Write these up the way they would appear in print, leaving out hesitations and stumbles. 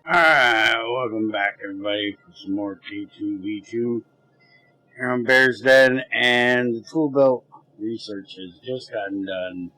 Alright, welcome back everybody for some more T2V2 here on Bear's Den, and the tool belt research has just gotten done.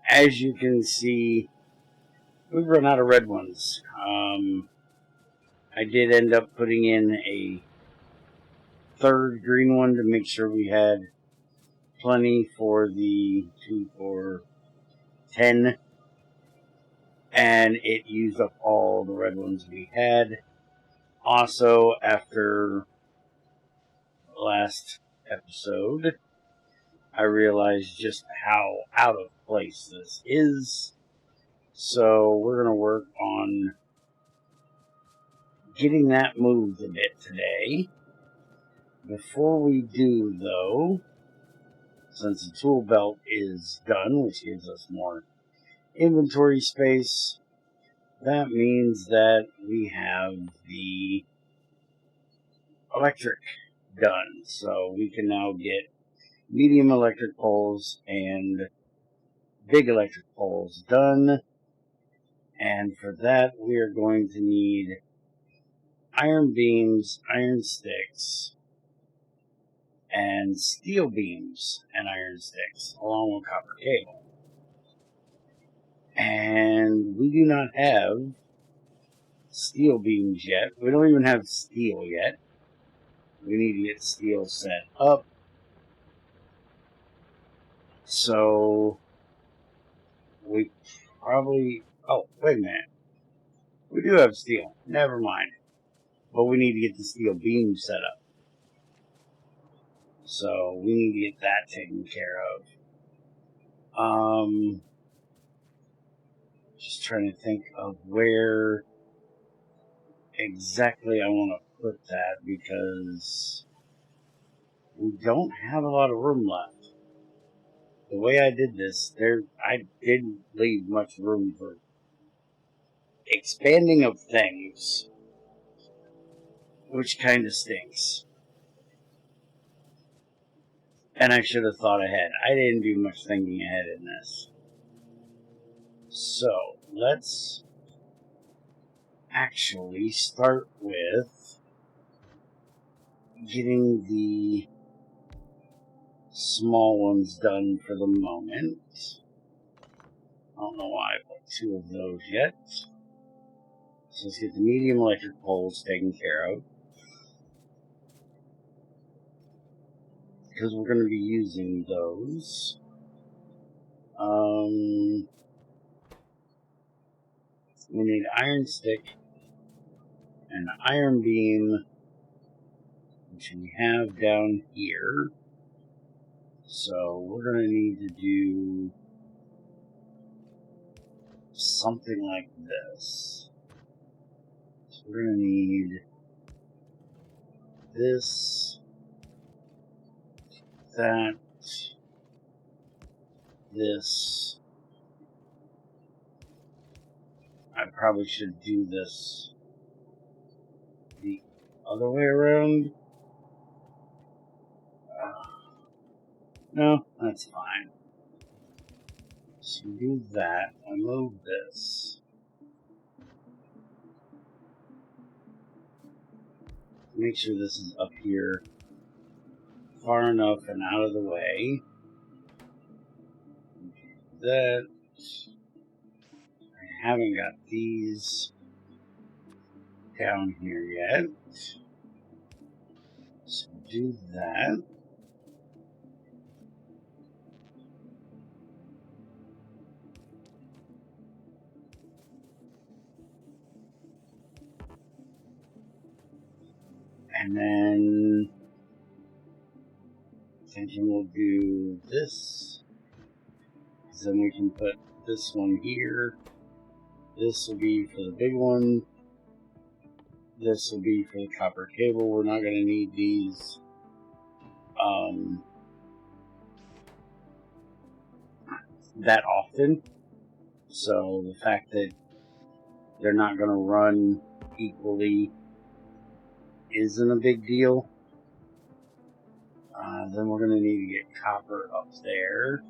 As you can see, we've run out of red ones. I did end up putting in a third green one to make sure we had plenty for the 2, 4, 10. And it used up all the red ones we had. Also, after last episode, I realized just how out of place this is. So we're going to work on getting that moved a bit today. Before we do, though, since the tool belt is done, which gives us more inventory space, that means that we have the electric done. So we can now get medium electric poles and big electric poles done. And for that, we are going to need iron beams, iron sticks, and steel beams and iron sticks, along with copper cable. And we do not have steel beams yet. We don't even have steel yet. We need to get steel set up. So we probably... Oh, wait a minute. We do have steel. Never mind. But we need to get the steel beam set up. So we need to get that taken care of. Just trying to think of where exactly I want to put that, because we don't have a lot of room left. The way I did this, I didn't leave much room for expanding of things, which kind of stinks. And I should have thought ahead. I didn't do much thinking ahead in this. So, let's actually start with getting the small ones done for the moment. I don't know why I put 2 of those yet. So let's get the medium electric poles taken care of, because we're going to be using those. We need iron stick and iron beam, which we have down here. So we're going to need to do something like this. So we're going to need this, that, this. I probably should do this the other way around. No, that's fine. So do that. I move this. Make sure this is up here far enough and out of the way. That. I haven't got these down here yet. So do that. And then thinking we'll do this. Because then we can put this one here. This will be for the big one. This will be for the copper cable. We're not going to need these that often. So the fact that they're not going to run equally isn't a big deal. Then we're going to need to get copper up there.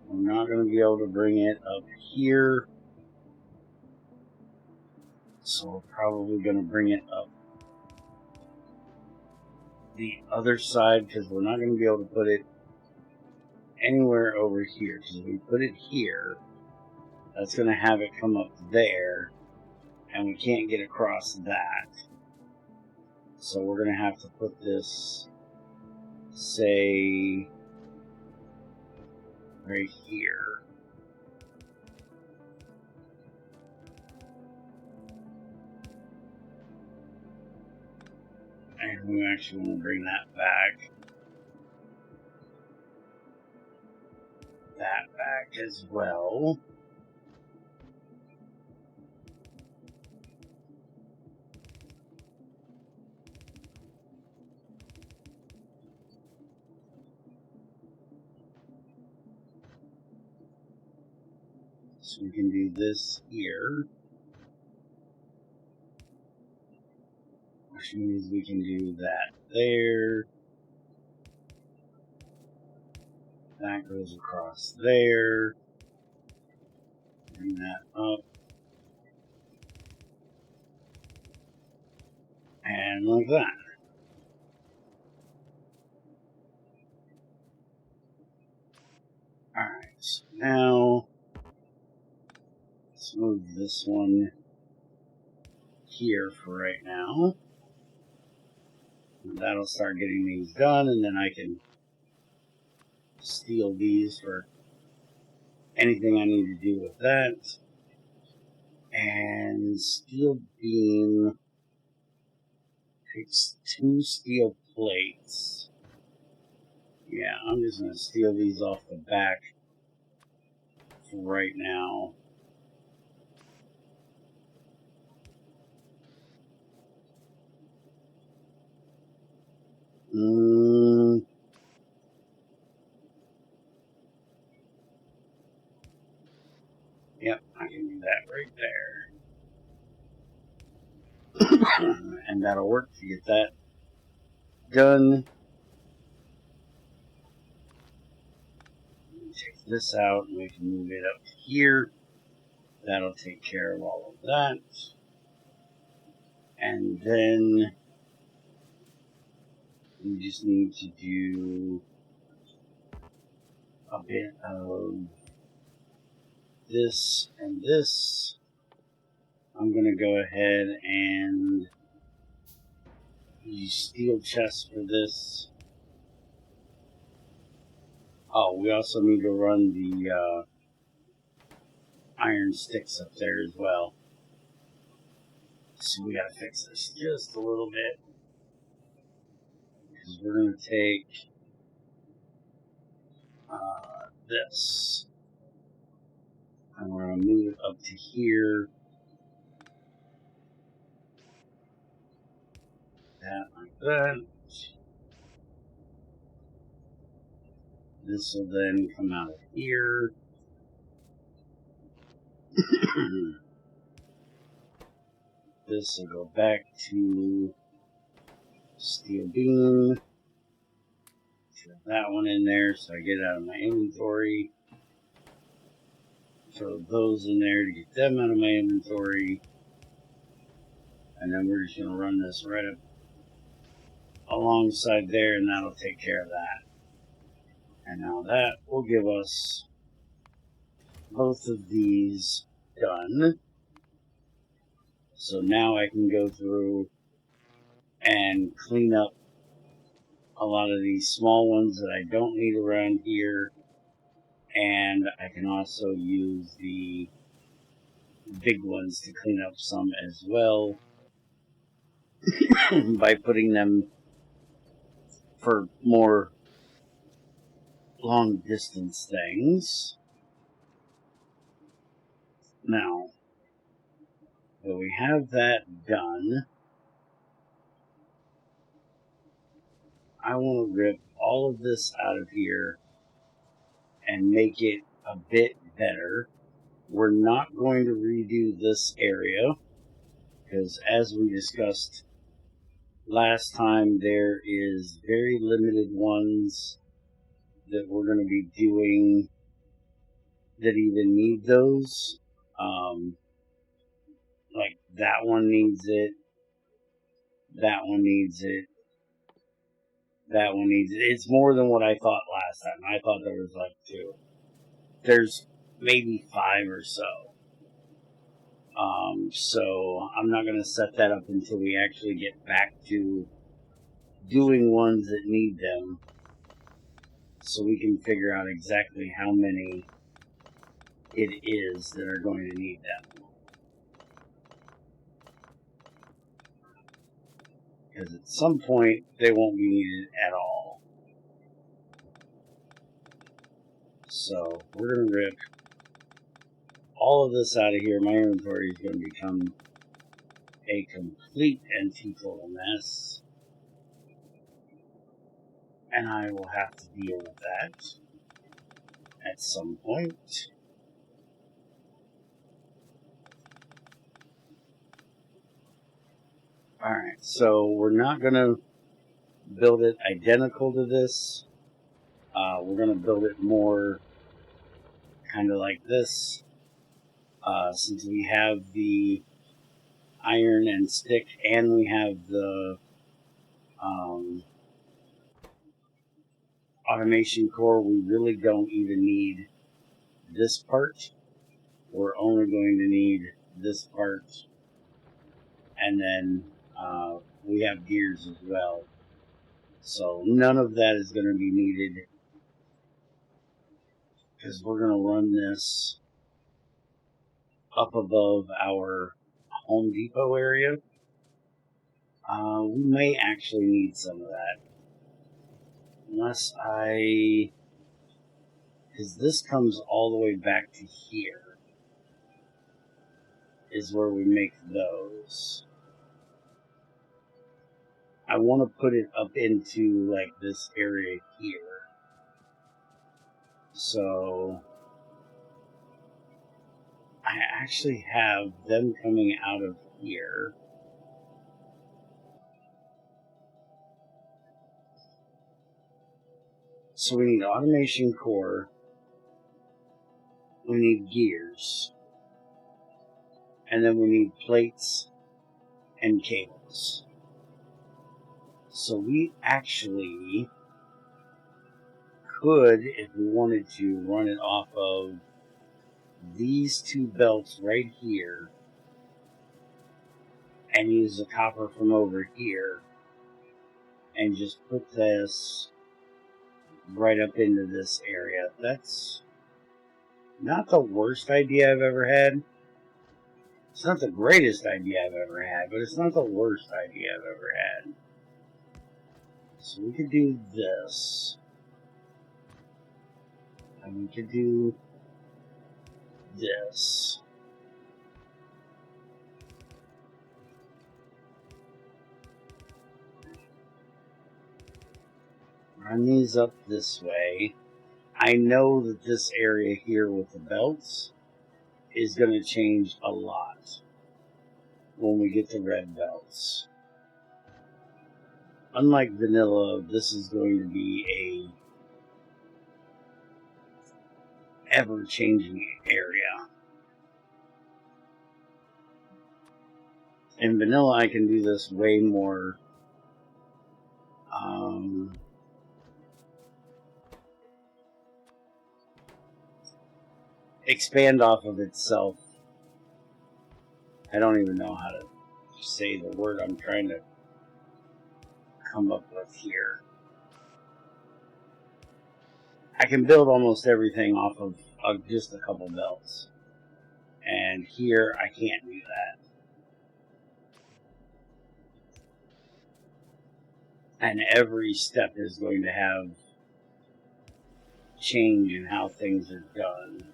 We're not going to be able to bring it up here. So we're probably going to bring it up the other side because we're not going to be able to put it anywhere over here. Because if we put it here, that's going to have it come up there, and we can't get across that. So we're going to have to put this, say, right here. And we actually want to bring that back. That back as well. So we can do this here. Which means we can do that there. That goes across there. Bring that up. And like that. Alright, so now let's move this one here for right now. And that'll start getting these done, and then I can steal these for anything I need to do with that. And steel beam takes 2 steel plates. Yeah, I'm just going to steal these off the back for right now. Yep, I can do that right there. And that'll work to get that done. Take this out and we can move it up here. That'll take care of all of that. And then we just need to do a bit of this and this. I'm going to go ahead and use steel chest for this. Oh, we also need to run the iron sticks up there as well. So we got to fix this just a little bit. Because we're going to take this. And we're going to move it up to here. That like that. This will then come out of here. This will go back to steel beam. Throw that one in there so I get it out of my inventory. Throw those in there to get them out of my inventory. And then we're just going to run this right up alongside there, and that'll take care of that. And now that will give us both of these done. So now I can go through and clean up a lot of these small ones that I don't need around here. And I can also use the big ones to clean up some as well by putting them for more long distance things. Now, that we have that done, I want to rip all of this out of here and make it a bit better. We're not going to redo this area because, as we discussed last time, there is very limited ones that we're going to be doing that even need those. Like That one needs it. That one needs it. That one needs it. It's more than what I thought last time. I thought there was like 2. There's maybe 5 or so. So I'm not going to set that up until we actually get back to doing ones that need them, so we can figure out exactly how many it is that are going to need them. Because at some point, they won't be needed at all. So we're going to rip all of this out of here. My inventory is going to become a complete and total mess. And I will have to deal with that at some point. Alright, so we're not going to build it identical to this. We're going to build it more kind of like this. Since we have the iron and stick and we have the automation core, we really don't even need this part. We're only going to need this part, and then we have gears as well. So none of that is going to be needed, because we're going to run this up above our Home Depot area. We may actually need some of that. Unless because this comes all the way back to here, is where we make those. I want to put it up into, like, this area here. So I actually have them coming out of here. So we need automation core. We need gears. And then we need plates and cables. So we actually could, if we wanted to, run it off of these 2 belts right here and use the copper from over here and just put this right up into this area. That's not the worst idea I've ever had. It's not the greatest idea I've ever had, but it's not the worst idea I've ever had. So we could do this. And we could do this. Run these up this way. I know that this area here with the belts is going to change a lot when we get the red belts. Unlike vanilla, this is going to be a ever-changing area. In vanilla, I can do this way more expand off of itself. I don't even know how to say the word I'm trying to come up with here. I can build almost everything off of just a couple belts. And here, I can't do that. And every step is going to have change in how things are done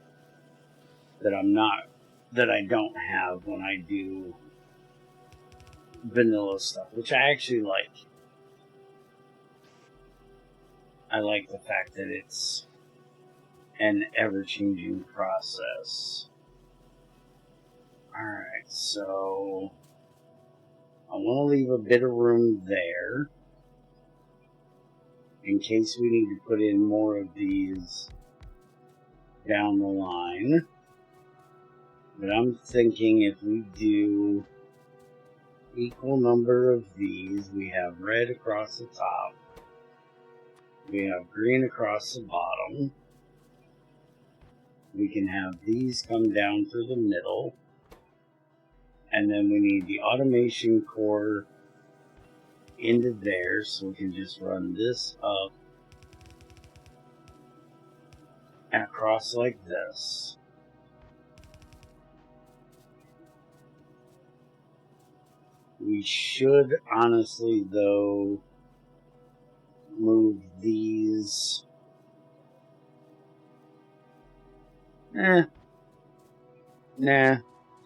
that I don't have when I do vanilla stuff, which I actually like. I like the fact that it's an ever-changing process. Alright, so I want to leave a bit of room there in case we need to put in more of these down the line. But I'm thinking if we do equal number of these. We have red across the top. We have green across the bottom. We can have these come down through the middle. And then we need the automation core into there, so we can just run this up and across like this. We should honestly, though, move these. Nah.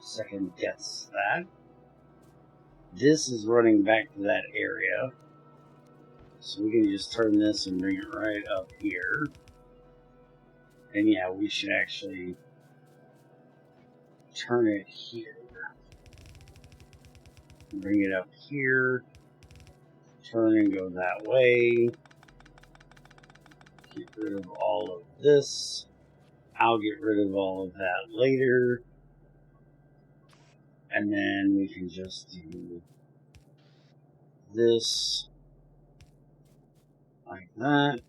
Second guess that. This is running back to that area. So we can just turn this and bring it right up here. And yeah, we should actually turn it here. Bring it up here. Turn and go that way. Get rid of all of this. I'll get rid of all of that later. And then we can just do this like that.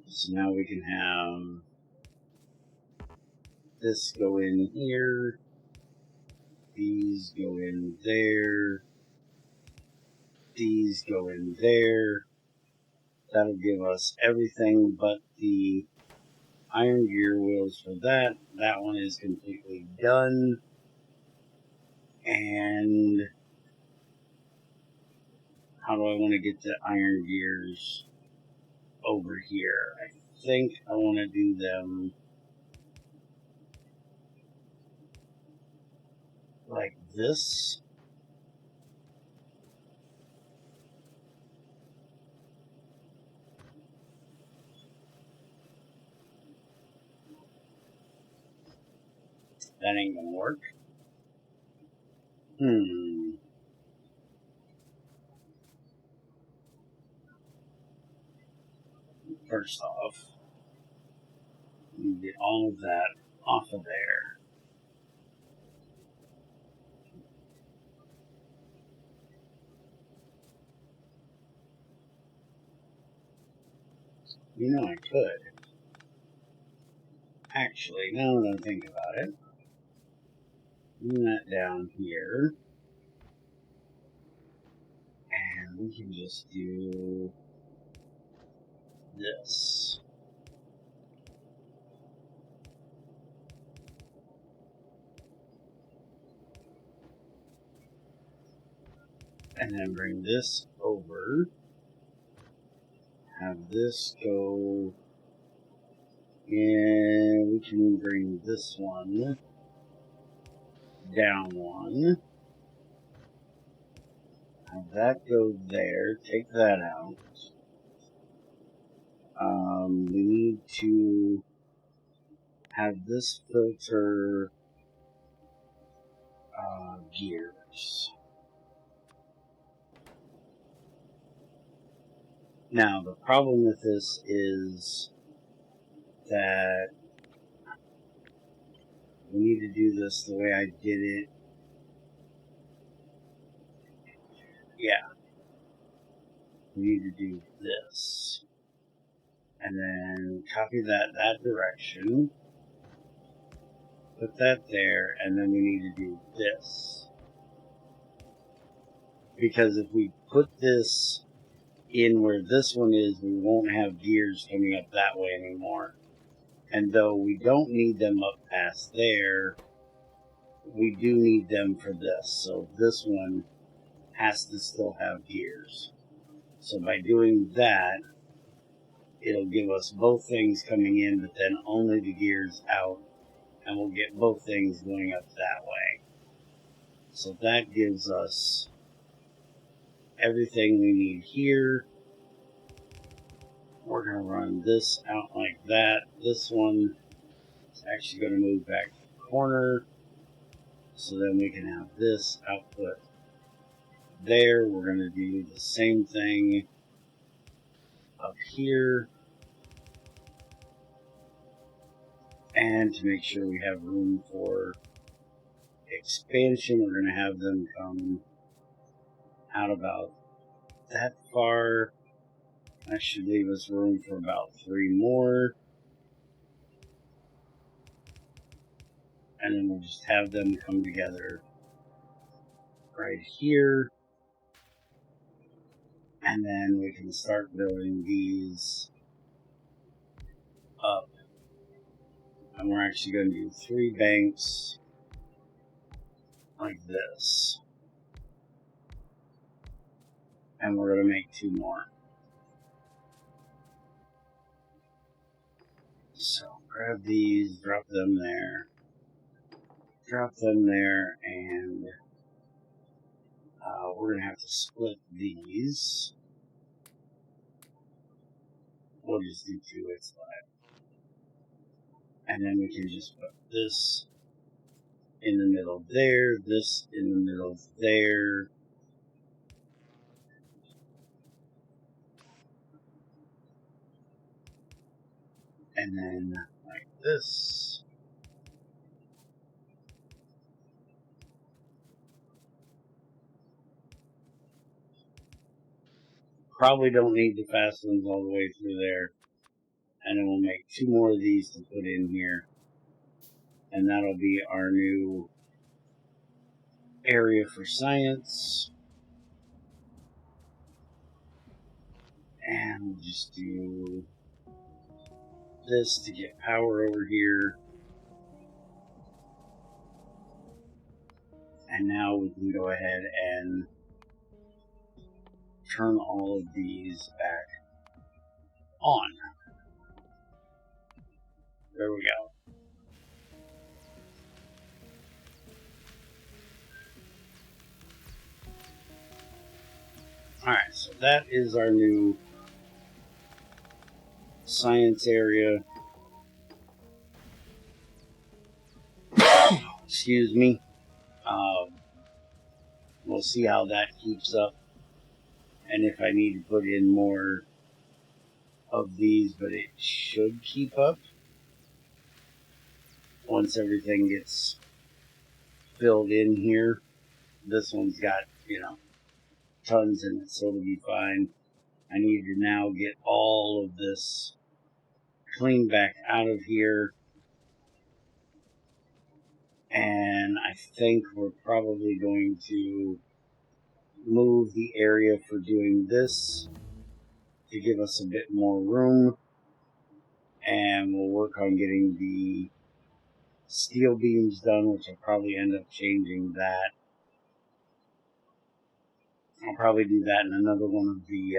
So now we can have this go in here. These go in there. These go in there. That'll give us everything but the iron gear wheels for that. That one is completely done. And how do I want to get the iron gears over here? I think I want to do them like this. That ain't gonna work. First off, you get all of that off of there. You know I could. Actually, now that I think about it, bring that down here. And we can just do this. And then bring this over. Have this go in. We can bring this one down one. Have that go there. Take that out. We need to have this filter gears. Now, the problem with this is that we need to do this the way I did it. Yeah. We need to do this. And then copy that direction. Put that there, and then we need to do this. Because if we put this in where this one is, we won't have gears coming up that way anymore. And though we don't need them up past there, we do need them for this. So this one has to still have gears. So by doing that, it'll give us both things coming in, but then only the gears out, and we'll get both things going up that way. So that gives us everything we need here. We're going to run this out like that. This one is actually going to move back to the corner, so then we can have this output there. We're going to do the same thing up here. And to make sure we have room for expansion, we're going to have them come out about that far. That should leave us room for about 3 more. And then we'll just have them come together right here. And then we can start building these up. And we're actually going to do 3 banks like this. And we're going to make 2 more. So grab these, drop them there, and we're going to have to split these. We'll just do 2, it's fine. And then we can just put this in the middle there, this in the middle there. And then like this. Probably don't need the fastenings all the way through there. And then we'll make 2 more of these to put in here. And that'll be our new area for science. And we'll just do this to get power over here. And now we can go ahead and turn all of these back on. There we go. Alright, so that is our new science area. Excuse me. We'll see how that keeps up. And if I need to put in more of these, but it should keep up once everything gets filled in here. This one's got, tons in it, so it'll be fine. I need to now get all of this cleaned back out of here. And I think we're probably going to move the area for doing this to give us a bit more room. And we'll work on getting the steel beams done, which I'll probably end up changing that. I'll probably do that in another one of the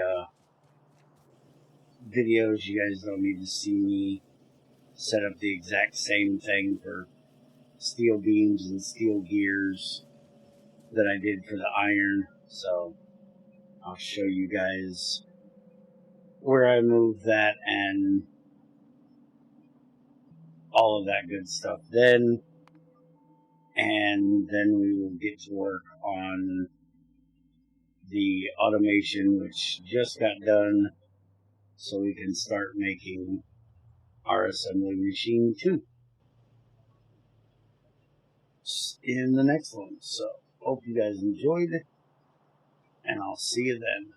videos. You guys don't need to see me set up the exact same thing for steel beams and steel gears that I did for the iron. So I'll show you guys where I moved that and all of that good stuff then. And then we will get to work on the automation, which just got done, so we can start making our assembly machine too in the next one. So hope you guys enjoyed, and I'll see you then.